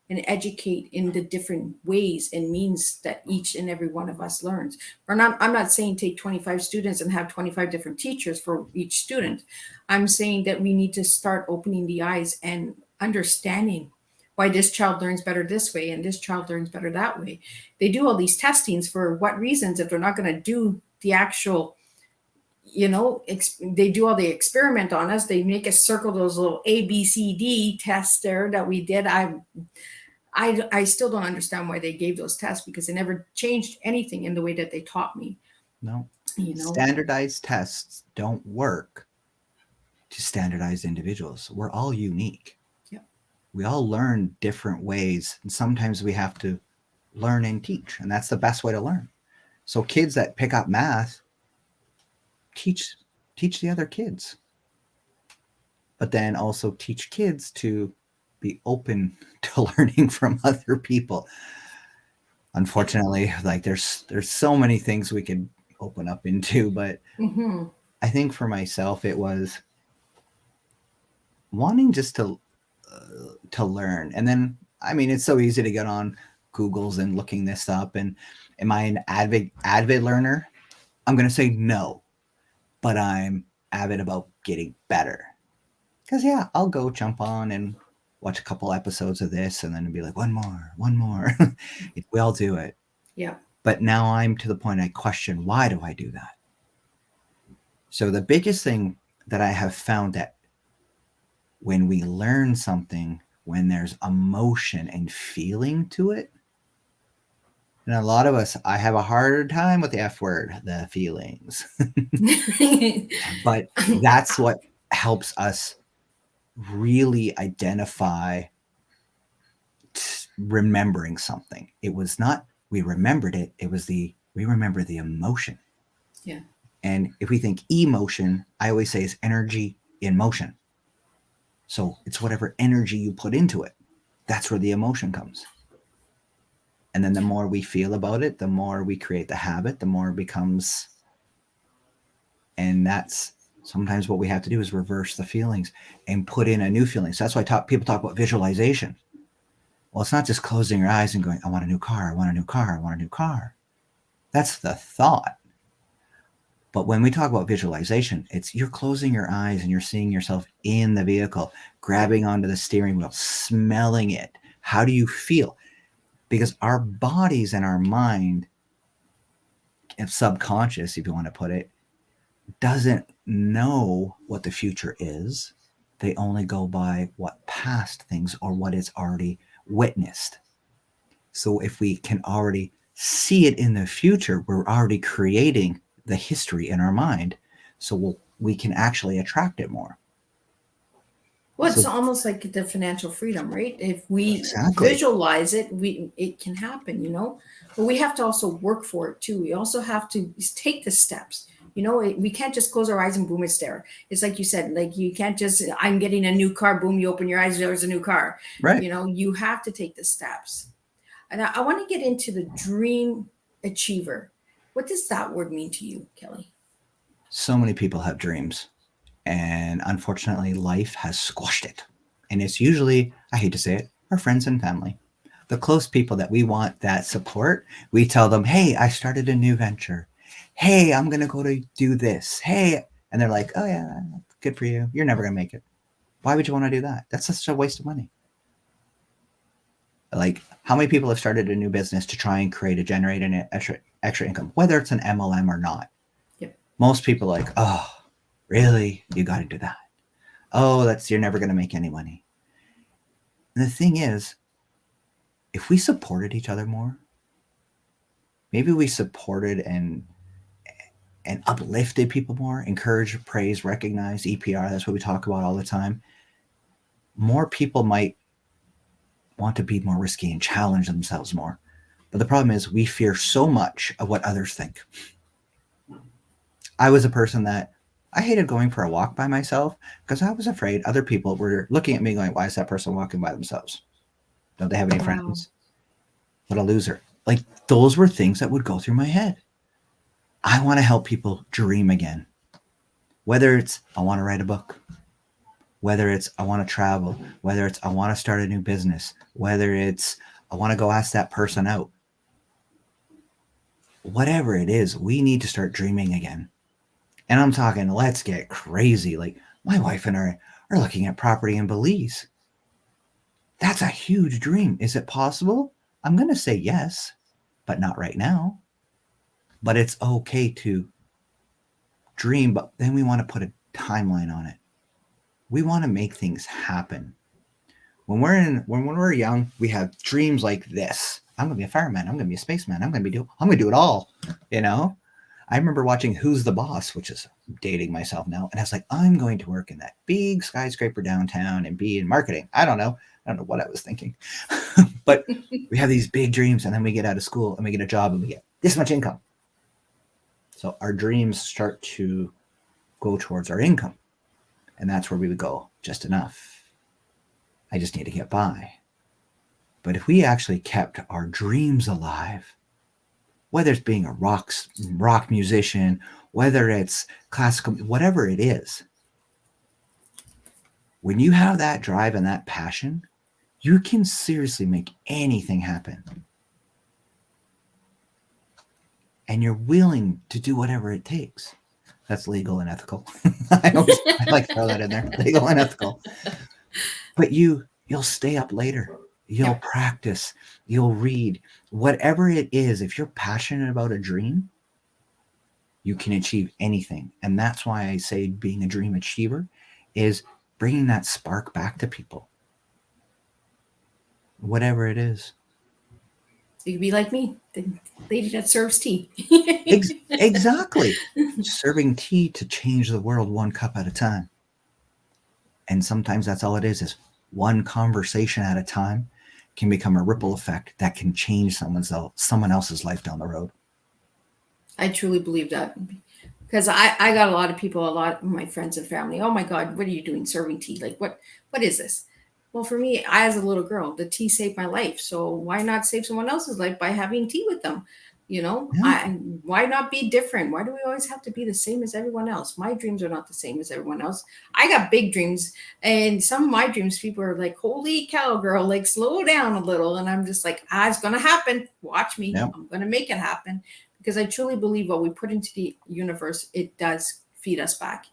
and educate in the different ways and means that each and every one of us learns. I'm not saying take 25 students and have 25 different teachers for each student. I'm saying that we need to start opening the eyes and understanding why this child learns better this way and this child learns better that way. They do all these testings for what reasons if they're not going to do the actual, you know, they do all the experiment on us. They make us circle those little A, B, C, D tests there that we did. I still don't understand why they gave those tests because they never changed anything in the way that they taught me. No. You know, standardized tests don't work to standardized individuals. We're all unique. We all learn different ways. And sometimes we have to learn and teach. And that's the best way to learn. So kids that pick up math, teach the other kids. But then also teach kids to be open to learning from other people. Unfortunately, like there's so many things we could open up into, but I think for myself, it was wanting just to learn. And then, I mean, it's so easy to get on Google's and looking this up. And am I an avid learner? I'm going to say no, but I'm avid about getting better. Because, yeah, I'll go jump on and watch a couple episodes of this and then be like, one more. We all do it. Yeah. But now I'm to the point I question, why do I do that? So the biggest thing that I have found that when we learn something, when there's emotion and feeling to it, and a lot of us, I have a harder time with the F word, the feelings. But that's what helps us really identify remembering something. It was not we remembered it, it was we remember the emotion. Yeah. And if we think emotion, I always say is energy in motion. So it's whatever energy you put into it. That's where the emotion comes. And then the more we feel about it, the more we create the habit, the more it becomes. And that's sometimes what we have to do is reverse the feelings and put in a new feeling. So that's why people talk about visualization. Well, it's not just closing your eyes and going, I want a new car, I want a new car, I want a new car. That's the thought. But when we talk about visualization, it's you're closing your eyes and you're seeing yourself in the vehicle, grabbing onto the steering wheel, smelling it. How do you feel? Because our bodies and our mind, if subconscious, if you want to put it, doesn't know what the future is. They only go by what past things or what is already witnessed. So if we can already see it in the future, we're already creating the history in our mind. So we can actually attract it more. Well, it's So, almost like the financial freedom, right? If we exactly. visualize it, it can happen, you know. But we have to also work for it too. We also have to take the steps. You know, we can't just close our eyes and boom, it's there. It's like you said, like you can't just, I'm getting a new car, boom, you open your eyes, there's a new car. Right. You know, you have to take the steps. And I want to get into the dream achiever. What does that word mean to you, Kelly? So many people have dreams, and unfortunately, life has squashed it. And it's usually, I hate to say it, our friends and family. The close people that we want that support, we tell them, hey, I started a new venture. Hey, I'm going to go to do this. Hey. And they're like, oh, yeah, good for you. You're never going to make it. Why would you want to do that? That's such a waste of money. Like, how many people have started a new business to try and generate an extra income, whether it's an MLM or not? Yep. Most people are like, oh, really? You got to do that. Oh, you're never going to make any money. And the thing is, if we supported each other more, maybe we supported and uplifted people more, encourage, praise, recognize, EPR, that's what we talk about all the time, more people might want to be more risky and challenge themselves more. But the problem is we fear so much of what others think. I was a person that I hated going for a walk by myself because I was afraid other people were looking at me going, why is that person walking by themselves? Don't they have any friends? What a loser. Like, those were things that would go through my head. I want to help people dream again. Whether it's I want to write a book, whether it's I want to travel, whether it's I want to start a new business, whether it's I want to go ask that person out. Whatever it is, we need to start dreaming again. And I'm talking, let's get crazy. Like, my wife and I are looking at property in Belize. That's a huge dream. Is it possible? I'm going to say yes, but not right now. But it's okay to dream, but then we want to put a timeline on it. We want to make things happen. When we're young, we have dreams like this. I'm gonna be a fireman. I'm gonna be a spaceman. I'm gonna do it all. You know. I remember watching Who's the Boss, which is dating myself now, and I was like, I'm going to work in that big skyscraper downtown and be in marketing. I don't know what I was thinking, but we have these big dreams, and then we get out of school and we get a job and we get this much income. So our dreams start to go towards our income, and that's where we would go. Just enough. I just need to get by. But if we actually kept our dreams alive, whether it's being a rock musician, whether it's classical, whatever it is, when you have that drive and that passion, you can seriously make anything happen. And you're willing to do whatever it takes. That's legal and ethical. I like to throw that in there. Legal and ethical. But you'll stay up later. You'll practice. You'll read. Whatever it is, if you're passionate about a dream, you can achieve anything. And that's why I say being a dream achiever is bringing that spark back to people. Whatever it is. You could be like me, the lady that serves tea. Exactly. Serving tea to change the world one cup at a time. And sometimes that's all it is one conversation at a time can become a ripple effect that can change someone else's life down the road. I truly believe that, because I got a lot of my friends and family. Oh my God, what are you doing serving tea? Like, what is this? Well, for me, as a little girl, the tea saved my life. So why not save someone else's life by having tea with them? Why not be different? Why do we always have to be the same as everyone else? My dreams are not the same as everyone else. I got big dreams, and some of my dreams, people are like, holy cow, girl, like slow down a little. And I'm just like, it's going to happen. Watch me. Yep. I'm going to make it happen, because I truly believe what we put into the universe, it does feed us back.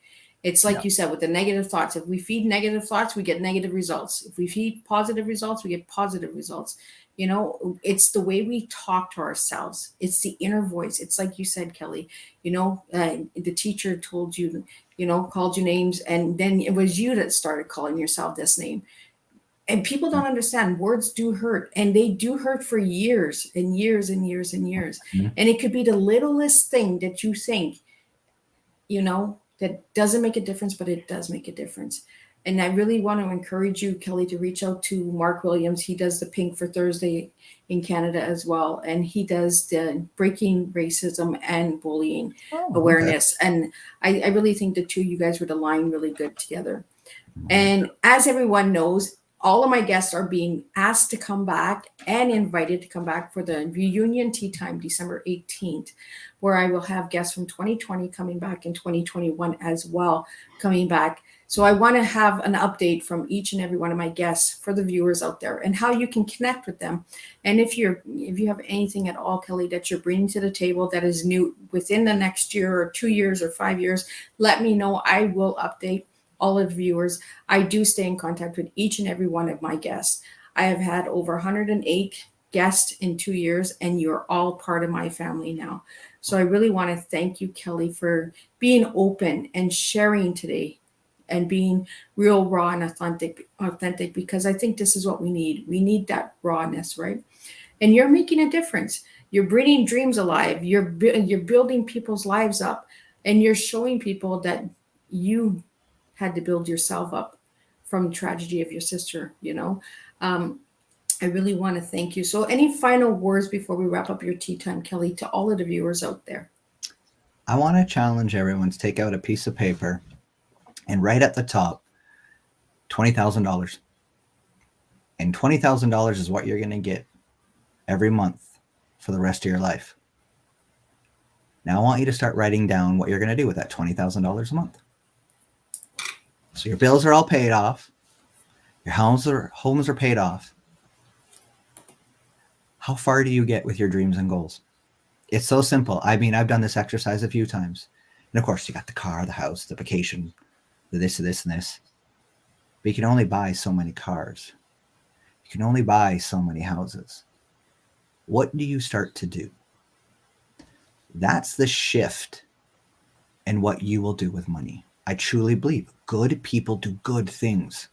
It's like you said, with the negative thoughts. If we feed negative thoughts, we get negative results. If we feed positive results, we get positive results. It's the way we talk to ourselves. It's the inner voice. It's like you said, Kelly, the teacher told you, called you names, and then it was you that started calling yourself this name. And people don't understand, words do hurt, and they do hurt for years and years and years and years. Mm-hmm. And it could be the littlest thing that you think, that doesn't make a difference, but it does make a difference. And I really want to encourage you, Kelly, to reach out to Mark Williams. He does the Pink for Thursday in Canada as well. And he does the Breaking Racism and Bullying Awareness. Okay. And I really think the two of you guys would align really good together. And as everyone knows, all of my guests are being asked to come back and invited to come back for the reunion Teatime, December 18th, where I will have guests from 2020 coming back and 2021 as well coming back. So I want to have an update from each and every one of my guests for the viewers out there, and how you can connect with them. And if you have anything at all, Kelly, that you're bringing to the table that is new within the next year or 2 years or 5 years, let me know. I will update all of the viewers. I do stay in contact with each and every one of my guests. I have had over 108 guests in 2 years, and you're all part of my family now. So I really want to thank you, Kelly, for being open and sharing today and being real, raw, and authentic, because I think this is what we need. We need that rawness, right? And you're making a difference. You're bringing dreams alive. You're building people's lives up, and you're showing people that you had to build yourself up from the tragedy of your sister, I really want to thank you. So any final words before we wrap up your tea time, Kelly, to all of the viewers out there? I want to challenge everyone to take out a piece of paper and write at the top, $20,000. And $20,000 is what you're going to get every month for the rest of your life. Now I want you to start writing down what you're going to do with that $20,000 a month. So your bills are all paid off. Your homes are paid off. How far do you get with your dreams and goals? It's so simple. I mean, I've done this exercise a few times. And of course, you got the car, the house, the vacation, the this, and this. But you can only buy so many cars. You can only buy so many houses. What do you start to do? That's the shift in what you will do with money. I truly believe good people do good things.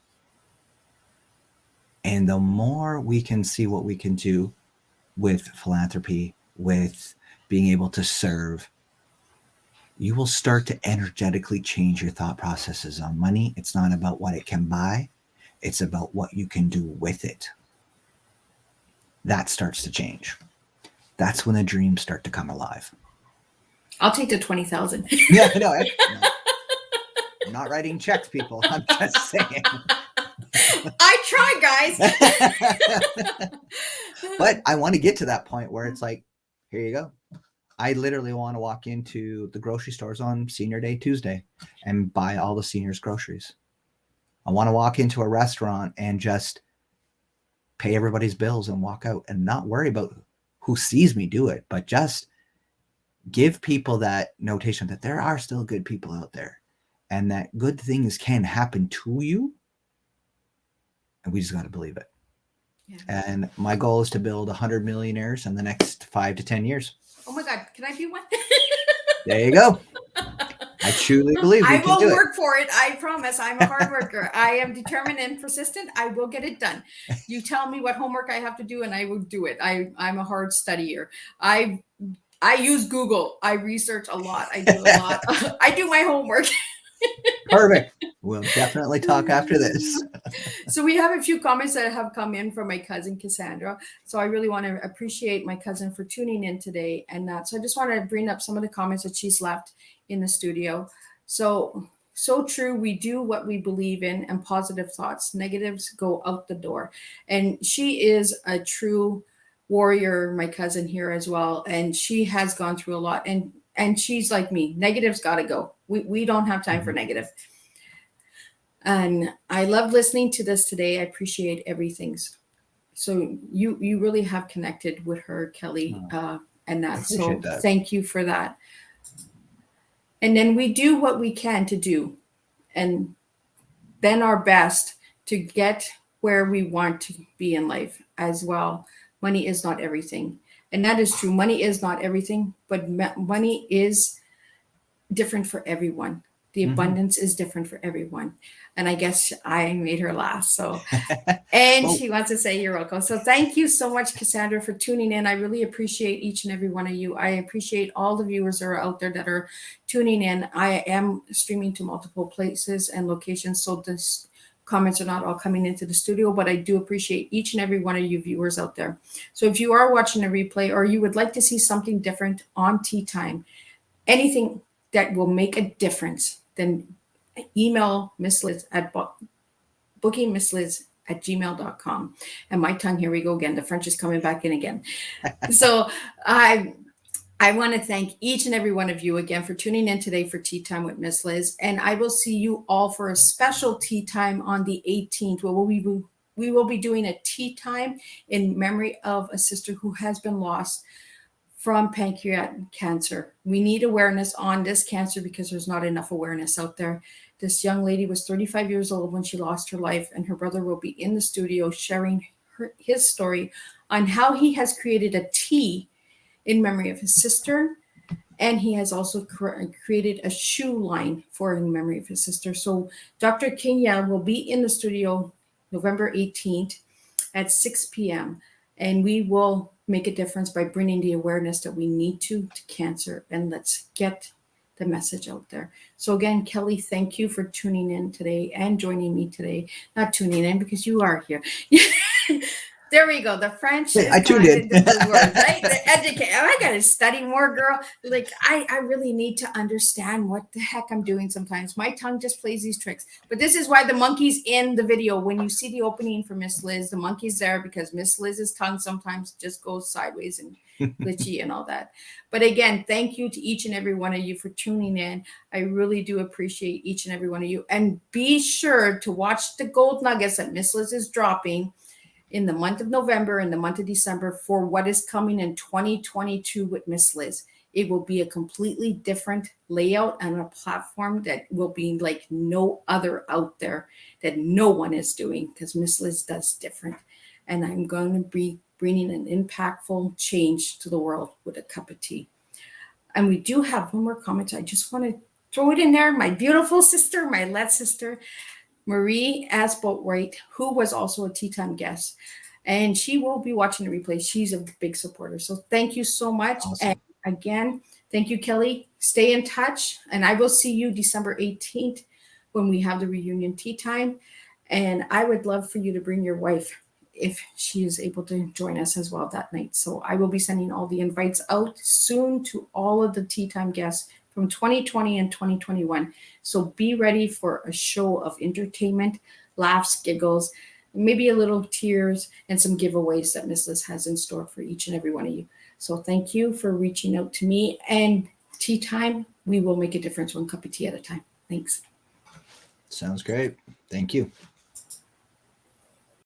And the more we can see what we can do with philanthropy, with being able to serve, you will start to energetically change your thought processes on money. It's not about what it can buy. It's about what you can do with it. That starts to change. That's when the dreams start to come alive. I'll take the 20,000. Yeah, no. I'm not writing checks, people. I'm just saying. I try, guys. But I want to get to that point where it's like, here you go. I literally want to walk into the grocery stores on Senior Day Tuesday and buy all the seniors' groceries. I want to walk into a restaurant and just pay everybody's bills and walk out and not worry about who sees me do it, but just give people that notation that there are still good people out there and that good things can happen to you. And we just got to believe it. Yeah. And my goal is to build 100 millionaires in the next 5 to 10 years. Oh my God, can I be one? There you go. I truly believe we I can will do work for it. I promise. I'm a hard worker. I am determined and persistent. I will get it done. You tell me what homework I have to do and I will do it. I'm a hard studier. I use Google. I research a lot. I do a lot. I do my homework. Perfect. We'll definitely talk after this. So we have a few comments that have come in from my cousin Cassandra. So I really want to appreciate my cousin for tuning in today and that. So I just want to bring up some of the comments that she's left in the studio. So true. We do what we believe in, and positive thoughts. Negatives go out the door. And she is a true warrior, my cousin here as well. And she has gone through a lot. And she's like me. Negatives got to go. We don't have time for negative. And I love listening to this today. I appreciate everything. So you really have connected with her, Kelly, and that. So that. Thank you for that. And then we do what we can to do, and then our best to get where we want to be in life as well. Money is not everything. And that is true. Money is not everything, but money is different for everyone. The abundance is different for everyone. And I guess I made her laugh. So, and she wants to say you're welcome. So thank you so much, Cassandra, for tuning in. I really appreciate each and every one of you. I appreciate all the viewers that are out there that are tuning in. I am streaming to multiple places and locations. So this comments are not all coming into the studio, but I do appreciate each and every one of you viewers out there. So if you are watching a replay or you would like to see something different on Teatime, anything that will make a difference, then email Miss Liz at bookingmissliz@gmail.com. And my tongue, here we go again. The French is coming back in again. So I want to thank each and every one of you again for tuning in today for Tea Time with Miss Liz. And I will see you all for a special tea time on the 18th, where we will be doing a tea time in memory of a sister who has been lost from pancreatic cancer. We need awareness on this cancer because there's not enough awareness out there. This young lady was 35 years old when she lost her life, and her brother will be in the studio sharing his story on how he has created a tea in memory of his sister. And he has also created a shoe line in memory of his sister. So Dr. Kenya will be in the studio November 18th at 6 p.m. And we will make a difference by bringing the awareness that we need to cancer. And let's get the message out there. So again, Kelly, thank you for tuning in today and joining me today. Not tuning in because you are here. There we go. The French. I tuned in. The word, right? I got to study more, girl. Like I really need to understand what the heck I'm doing sometimes. My tongue just plays these tricks. But this is why the monkey's in the video. When you see the opening for Miss Liz, the monkey's there because Miss Liz's tongue sometimes just goes sideways and glitchy and all that. But again, thank you to each and every one of you for tuning in. I really do appreciate each and every one of you. And be sure to watch the gold nuggets that Miss Liz is dropping in the month of November and the month of December for what is coming in 2022 with Miss Liz. It will be a completely different layout and a platform that will be like no other out there, that no one is doing, because Miss Liz does different. And I'm going to be bringing an impactful change to the world with a cup of tea. And we do have one more comment. I just want to throw it in there. My beautiful sister, my lead sister, Marie Asbolt-Wright, who was also a Tea Time guest, and she will be watching the replay. She's a big supporter. So thank you so much. Awesome. And again, thank you, Kelly. Stay in touch, and I will see you December 18th when we have the reunion tea time. And I would love for you to bring your wife if she is able to join us as well that night. So I will be sending all the invites out soon to all of the Tea Time guests from 2020 and 2021. So be ready for a show of entertainment, laughs, giggles, maybe a little tears, and some giveaways that Miss Liz has in store for each and every one of you. So thank you for reaching out to me. And Tea Time, we will make a difference one cup of tea at a time. Thanks. Sounds great. Thank you.